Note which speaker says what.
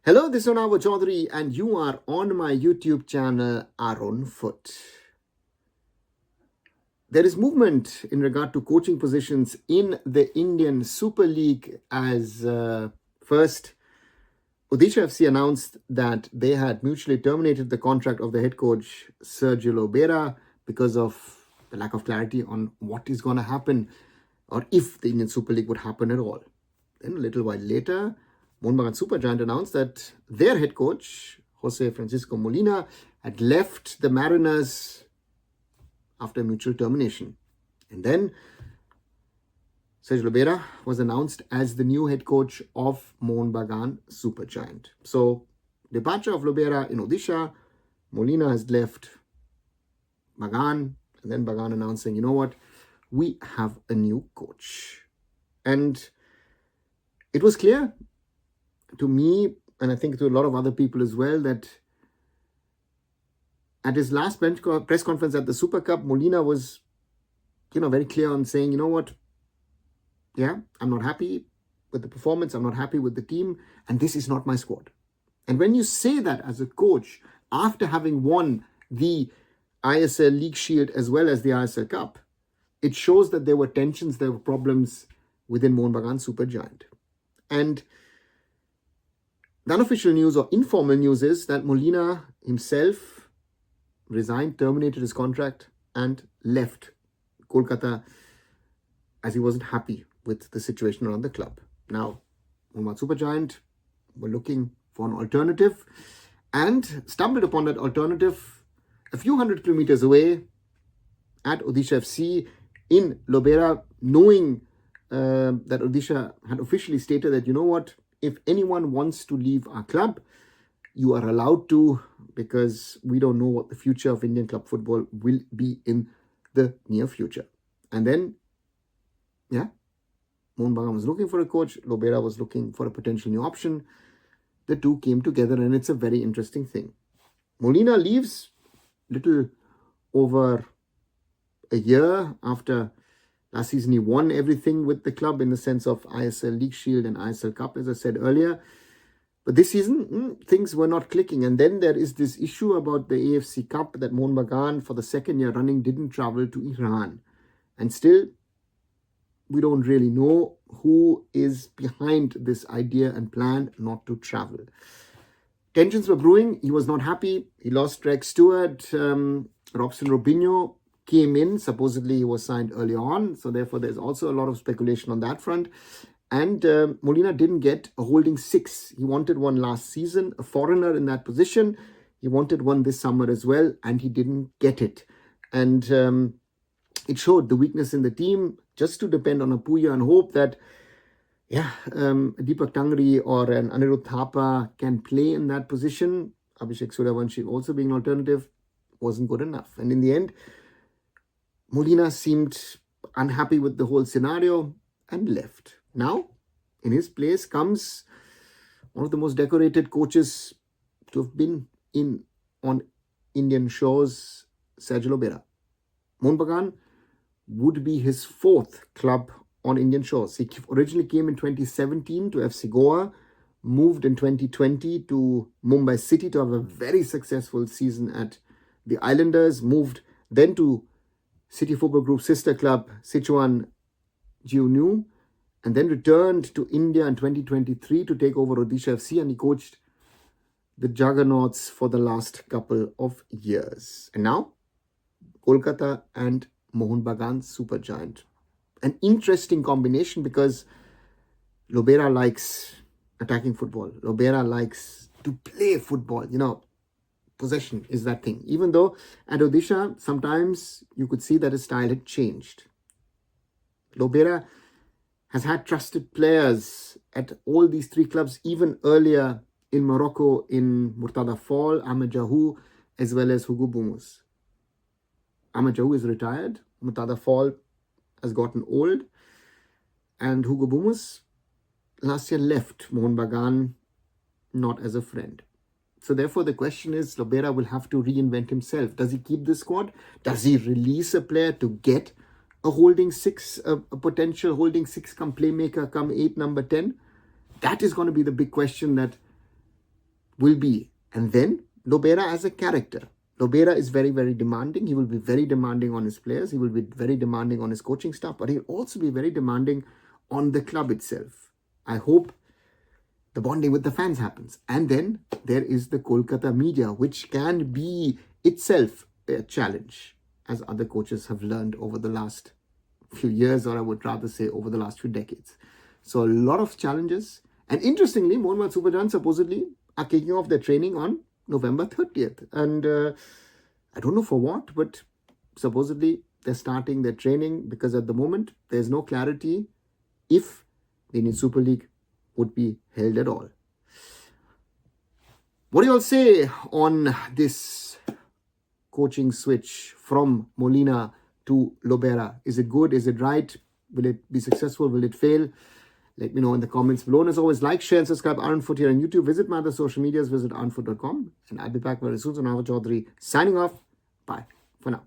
Speaker 1: Hello, this is Arunava Chaudhuri and you are on my YouTube channel Arunfoot. There is movement in regard to coaching positions in the Indian Super League as first Odisha FC announced that they had mutually terminated the contract of the head coach Sergio Lobera because of the lack of clarity on what is going to happen or if the Indian Super League would happen at all. Then a little while later, Mohun Bagan Supergiant announced that their head coach, Jose Molina, had left the Mariners after mutual termination. And then Sergio Lobera was announced as the new head coach of Mohun Bagan Supergiant. So, departure of Lobera in Odisha, Molina has left Bagan, and then Bagan announcing, you know what, we have a new coach. And it was clear to me, and I think to a lot of other people as well, that at his last press conference at the Super Cup, Molina was, very clear on saying, you know what, yeah, I'm not happy with the performance, I'm not happy with the team, and this is not my squad. And when you say that as a coach, after having won the ISL League Shield as well as the ISL Cup, it shows that there were tensions, there were problems within Mohun Bagan Supergiant. And the unofficial news or informal news is that Molina himself resigned, terminated his contract and left Kolkata as he wasn't happy with the situation around the club. Now, Mohun Bagan Supergiant were looking for an alternative and stumbled upon that alternative a few hundred kilometers away at Odisha FC in Lobera, knowing that Odisha had officially stated that, you know what, if anyone wants to leave our club, you are allowed to, because we don't know what the future of Indian club football will be in the near future. And then, Mohun Bagan was looking for a coach. Lobera was looking for a potential new option. The two came together and it's a very interesting thing. Molina leaves little over a year after last season. He won everything with the club in the sense of ISL League Shield and ISL Cup, as I said earlier. But this season, things were not clicking. And then there is this issue about the AFC Cup that Mohun Bagan, for the second year running, didn't travel to Iran. And still, we don't really know who is behind this idea and plan not to travel. Tensions were brewing. He was not happy. He lost Rex Stewart. Robson Robinho came in. Supposedly he was signed early on. So therefore there's also a lot of speculation on that front. And Molina didn't get a holding six. He wanted one last season, a foreigner in that position. He wanted one this summer as well, and he didn't get it. And it showed the weakness in the team, just to depend on a Puya and hope that, Deepak Tangri or an Anirudh Thapa can play in that position. Abhishek Suryavanshi also being an alternative wasn't good enough. And in the end, Molina seemed unhappy with the whole scenario and left. Now, in his place comes one of the most decorated coaches to have been on Indian shores, Sergio Lobera. Mohun Bagan would be his fourth club on Indian shores. He originally came in 2017 to FC Goa, moved in 2020 to Mumbai City to have a very successful season at the Islanders, moved then to City Football Group sister club Sichuan Jiunu, and then returned to India in 2023 to take over Odisha FC, and he coached the Juggernauts for the last couple of years. And now, Kolkata and Mohun Bagan Supergiant. An interesting combination because Lobera likes attacking football. Lobera likes to play football. Possession is that thing. Even though at Odisha, sometimes you could see that his style had changed. Lobera has had trusted players at all these three clubs, even earlier in Morocco, in Murtada Fall, Ahmed Jahu, as well as Hugo Bumus. Ahmed Jahu is retired. Murtada Fall has gotten old. And Hugo Bumus last year left Mohun Bagan not as a friend. So therefore, the question is, Lobera will have to reinvent himself. Does he keep the squad? Does he release a player to get a holding six, a potential holding six come playmaker, come 8, number 10? That is going to be the big question that will be. And then Lobera as a character. Lobera is very, very demanding. He will be very demanding on his players. He will be very demanding on his coaching staff, but he'll also be very demanding on the club itself. I hope the bonding with the fans happens. And then there is the Kolkata media, which can be itself a challenge, as other coaches have learned over the last few years, or I would rather say over the last few decades. So a lot of challenges. And interestingly, Mohun Bagan Super Giants supposedly are kicking off their training on November 30th. And I don't know for what, but supposedly they're starting their training because at the moment there's no clarity if the Indian Super League would be held at all. What do you all say on this coaching switch from Molina to Lobera? Is it good? Is it right? Will it be successful? Will it fail? Let me know in the comments below. And as always, like, share, and subscribe Arunfoot here on YouTube. Visit my other social medias. Visit arunfoot.com. And I'll be back very soon. So Arunava Chaudhuri signing off. Bye for now.